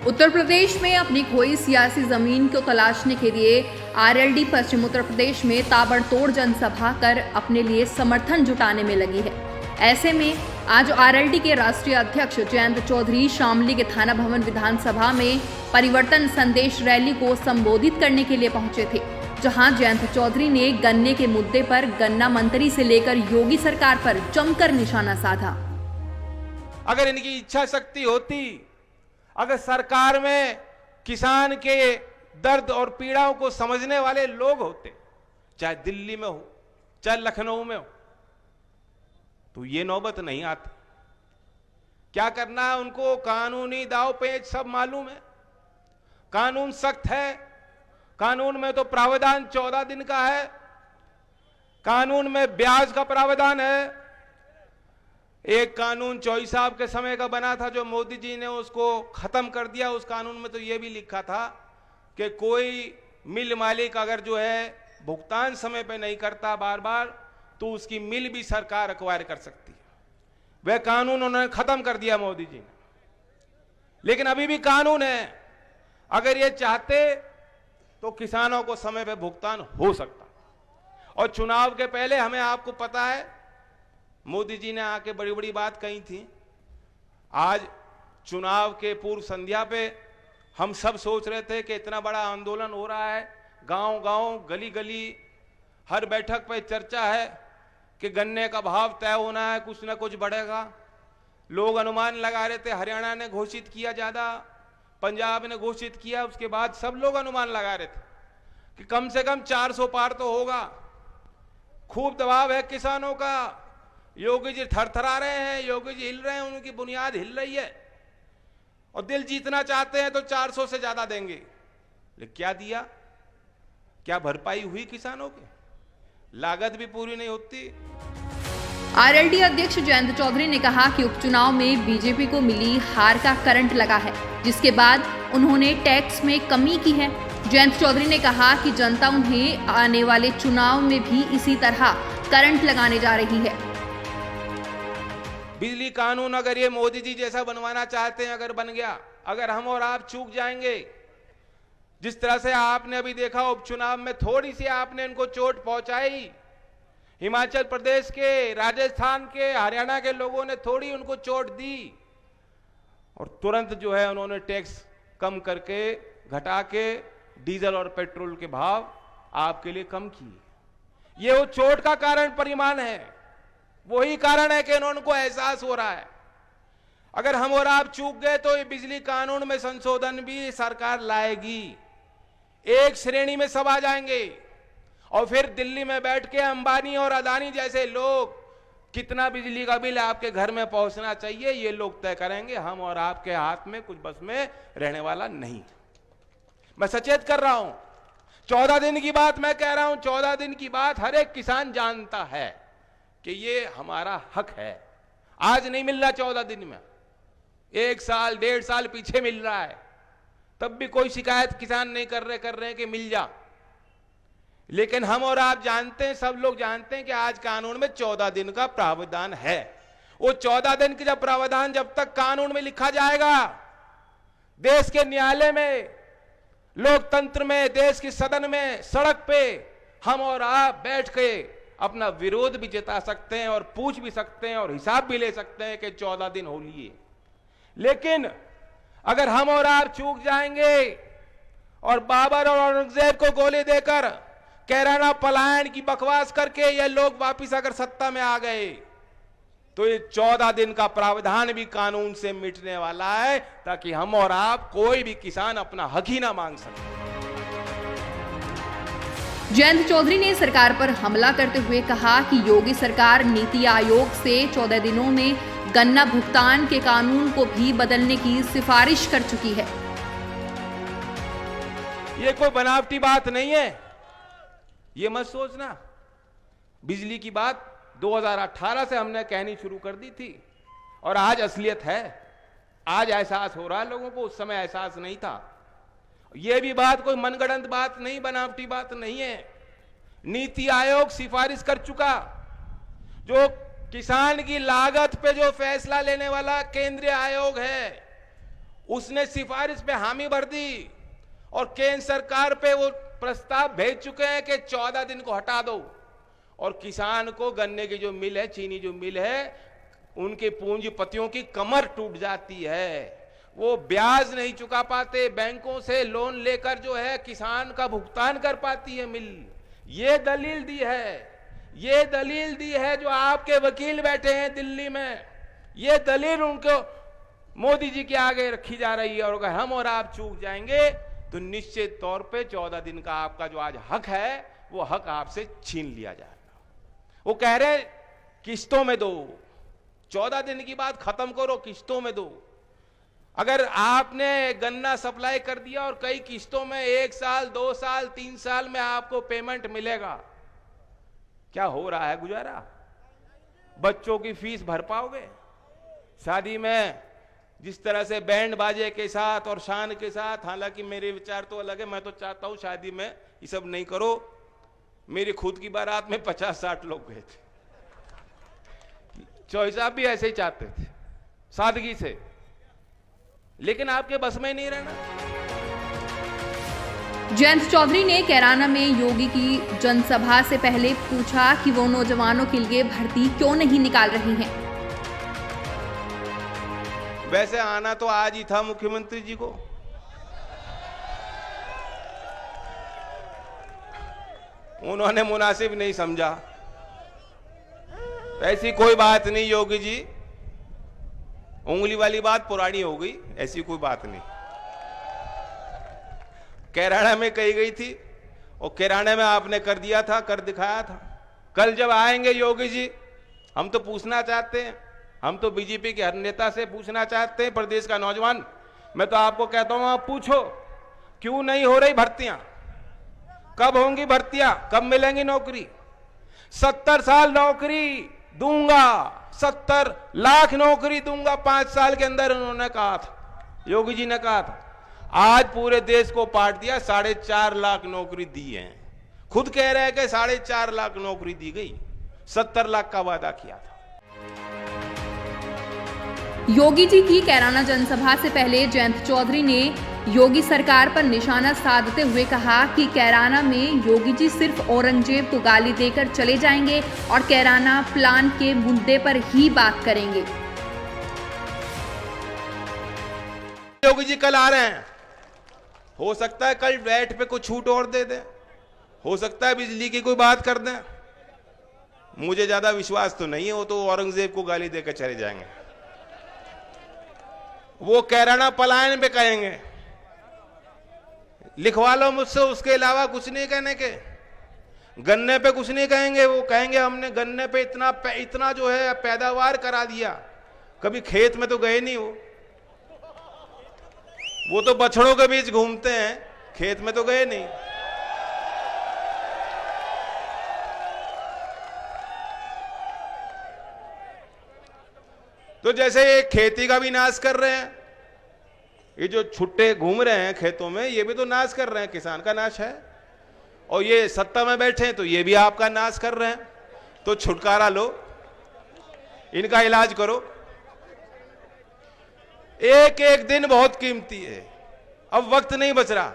उत्तर प्रदेश में अपनी खोई सियासी जमीन को तलाशने के लिए आरएलडी पश्चिम उत्तर प्रदेश में ताबड़तोड़ जनसभा कर अपने लिए समर्थन जुटाने में लगी है। ऐसे में आज आरएलडी के राष्ट्रीय अध्यक्ष जयंत चौधरी शामली के थाना भवन विधानसभा में परिवर्तन संदेश रैली को संबोधित करने के लिए पहुंचे थे, जहां जयंत चौधरी ने गन्ने के मुद्दे पर गन्ना मंत्री से लेकर योगी सरकार पर जमकर निशाना साधा। अगर इनकी इच्छा शक्ति होती, अगर सरकार में किसान के दर्द और पीड़ाओं को समझने वाले लोग होते, चाहे दिल्ली में हो चाहे लखनऊ में हो, तो ये नौबत नहीं आती। क्या करना है उनको, कानूनी दाव पेच सब मालूम है। कानून सख्त है, कानून में तो प्रावधान 14 दिन का है, कानून में ब्याज का प्रावधान है। एक कानून चौधरी साहब के समय का बना था, जो मोदी जी ने उसको खत्म कर दिया। उस कानून में तो यह भी लिखा था कि कोई मिल मालिक अगर जो है भुगतान समय पे नहीं करता बार बार, तो उसकी मिल भी सरकार एक्वायर कर सकती है। वह कानून उन्होंने खत्म कर दिया मोदी जी ने, लेकिन अभी भी कानून है। अगर ये चाहते तो किसानों को समय पे भुगतान हो सकता। और चुनाव के पहले हमें, आपको पता है, मोदी जी ने आके बड़ी बड़ी बात कही थी। आज चुनाव के पूर्व संध्या पे हम सब सोच रहे थे कि इतना बड़ा आंदोलन हो रहा है, गांव गांव गली गली हर बैठक पे चर्चा है कि गन्ने का भाव तय होना है, कुछ ना कुछ बढ़ेगा। लोग अनुमान लगा रहे थे। हरियाणा ने घोषित किया ज्यादा, पंजाब ने घोषित किया, उसके बाद सब लोग अनुमान लगा रहे थे कि कम से कम 400 पार तो होगा। खूब दबाव है किसानों का। योगी जी थरथरा रहे हैं, योगी जी हिल रहे हैं, उनकी बुनियाद हिल रही है और दिल जीतना चाहते हैं तो 400 से ज्यादा देंगे। लेकिन क्या दिया? क्या भरपाई हुई किसानों की? लागत भी पूरी नहीं होती। आरएलडी अध्यक्ष जयंत चौधरी ने कहा कि उपचुनाव में बीजेपी को मिली हार का करंट लगा है, जिसके बाद उन्होंने टैक्स में कमी की है। जयंत चौधरी ने कहा कि जनता उन्हें आने वाले चुनाव में भी इसी तरह करंट लगाने जा रही है। बिजली कानून अगर ये मोदी जी जैसा बनवाना चाहते हैं, अगर बन गया, अगर हम और आप चूक जाएंगे, जिस तरह से आपने अभी देखा उपचुनाव में थोड़ी सी आपने इनको चोट पहुंचाई, हिमाचल प्रदेश के, राजस्थान के, हरियाणा के लोगों ने थोड़ी उनको चोट दी और तुरंत जो है उन्होंने टैक्स कम करके, घटा के डीजल और पेट्रोल के भाव आपके लिए कम किए। ये वो चोट का कारण परिमाण है, वही कारण है कि उनको एहसास हो रहा है। अगर हम और आप चूक गए तो ये बिजली कानून में संशोधन भी सरकार लाएगी। एक श्रेणी में सब आ जाएंगे और फिर दिल्ली में बैठ के अंबानी और अदानी जैसे लोग कितना बिजली का बिल आपके घर में पहुंचना चाहिए, ये लोग तय करेंगे। हम और आपके हाथ में कुछ बस में रहने वाला नहीं। मैं सचेत कर रहा हूं, 14 दिन की बात मैं कह रहा हूं। 14 दिन की बात हर एक किसान जानता है कि ये हमारा हक है। आज नहीं मिल रहा 14 दिन में, 1 साल 1.5 साल पीछे मिल रहा है, तब भी कोई शिकायत किसान नहीं कर रहे हैं कि मिल जा। लेकिन हम और आप जानते हैं, सब लोग जानते हैं कि आज कानून में 14 दिन का प्रावधान है। वो 14 दिन का जब प्रावधान जब तक कानून में लिखा जाएगा, देश के न्यायालय में, लोकतंत्र में, देश की सदन में, सड़क पे हम और आप बैठ के अपना विरोध भी जता सकते हैं और पूछ भी सकते हैं और हिसाब भी ले सकते हैं कि 14 दिन हो लिए। लेकिन अगर हम और आप चूक जाएंगे और बाबर और औरंगजेब को गोली देकर कैराना पलायन की बकवास करके ये लोग वापिस अगर सत्ता में आ गए, तो ये 14 दिन का प्रावधान भी कानून से मिटने वाला है, ताकि हम और आप, कोई भी किसान अपना हक ही ना मांग सके। जयंत चौधरी ने सरकार पर हमला करते हुए कहा कि योगी सरकार नीति आयोग से 14 दिनों में गन्ना भुगतान के कानून को भी बदलने की सिफारिश कर चुकी है। ये कोई बनावटी बात नहीं है, ये मत सोचना। बिजली की बात 2018 से हमने कहनी शुरू कर दी थी और आज असलियत है। आज एहसास हो रहा है लोगों को, उस समय एहसास नहीं था। यह भी बात कोई मनगढ़ंत बात नहीं, बनावटी बात नहीं है। नीति आयोग सिफारिश कर चुका। जो किसान की लागत पे जो फैसला लेने वाला केंद्रीय आयोग है, उसने सिफारिश पे हामी भर दी और केंद्र सरकार पे वो प्रस्ताव भेज चुके हैं कि 14 दिन को हटा दो, और किसान को गन्ने की जो मिल है, चीनी जो मिल है, उनके पूंजीपतियों की कमर टूट जाती है। वो ब्याज नहीं चुका पाते, बैंकों से लोन लेकर जो है किसान का भुगतान कर पाती है मिल। ये दलील दी है जो आपके वकील बैठे हैं दिल्ली में, ये दलील उनको मोदी जी के आगे रखी जा रही है। और अगर हम और आप चूक जाएंगे तो निश्चित तौर पे 14 दिन का आपका जो आज हक है, वो हक आपसे छीन लिया जाएगा। वो कह रहे किस्तों में दो, 14 दिन की बात खत्म करो, किस्तों में दो। अगर आपने गन्ना सप्लाई कर दिया और कई किस्तों में 1 साल, 2 साल, 3 साल में आपको पेमेंट मिलेगा, क्या हो रहा है गुजारा? बच्चों की फीस भर पाओगे? शादी में जिस तरह से बैंड बाजे के साथ और शान के साथ, हालांकि मेरे विचार तो अलग है, मैं तो चाहता हूं शादी में ये सब नहीं करो। मेरी खुद की बारात में 50-60 लोग गए थे, चौधरी साहब भी ऐसे ही चाहते थे, सादगी से, लेकिन आपके बस में नहीं रहना। जयंत चौधरी ने कैराना में योगी की जनसभा से पहले पूछा कि वो नौजवानों के लिए भर्ती क्यों नहीं निकाल रही हैं। वैसे आना तो आज ही था मुख्यमंत्री जी को, उन्होंने मुनासिब नहीं समझा। ऐसी कोई बात नहीं योगी जी, उंगली वाली बात पुरानी हो गई, ऐसी कोई बात नहीं। कैराना में कही गई थी और कैराना में आपने कर दिया था, कर दिखाया था। कल जब आएंगे योगी जी, हम तो पूछना चाहते हैं, हम तो बीजेपी के हर नेता से पूछना चाहते हैं, प्रदेश का नौजवान, मैं तो आपको कहता हूं, आप पूछो क्यों नहीं हो रही भर्तियां, कब होंगी भर्तियां, कब मिलेंगी नौकरी? 70 साल नौकरी दूंगा, 70 लाख नौकरी दूंगा 5 साल के अंदर, उन्होंने कहा था, योगी जी ने कहा था। आज पूरे देश को पाट दिया, 4.5 लाख नौकरी दी है। खुद कह रहे हैं कि 4.5 लाख नौकरी दी गई, 70 लाख का वादा किया था। योगी जी की कैराना जनसभा से पहले जयंत चौधरी ने योगी सरकार पर निशाना साधते हुए कहा कि कैराना में योगी जी सिर्फ औरंगजेब को गाली देकर चले जाएंगे और कैराना प्लान के मुद्दे पर ही बात करेंगे। योगी जी कल आ रहे हैं, हो सकता है कल वैट पे कुछ छूट और दे दें, हो सकता है बिजली की कोई बात कर दें, मुझे ज्यादा विश्वास तो नहीं है वो तो औरंगजेब को गाली देकर चले जाएंगे। वो कैराना पलायन पे कहेंगे, लिखवा लो मुझसे, उसके अलावा कुछ नहीं कहने के। गन्ने पे कुछ नहीं कहेंगे, वो कहेंगे हमने गन्ने पे इतना जो है पैदावार करा दिया। कभी खेत में तो गए नहीं वो तो बछड़ों के बीच घूमते हैं, खेत में तो गए नहीं। तो जैसे ये खेती का भी नाश कर रहे हैं, ये जो छुट्टे घूम रहे हैं खेतों में, ये भी तो नाश कर रहे हैं, किसान का नाश है। और ये सत्ता में बैठे हैं तो ये भी आपका नाश कर रहे हैं। तो छुटकारा लो, इनका इलाज करो। एक एक दिन बहुत कीमती है, अब वक्त नहीं बच रहा।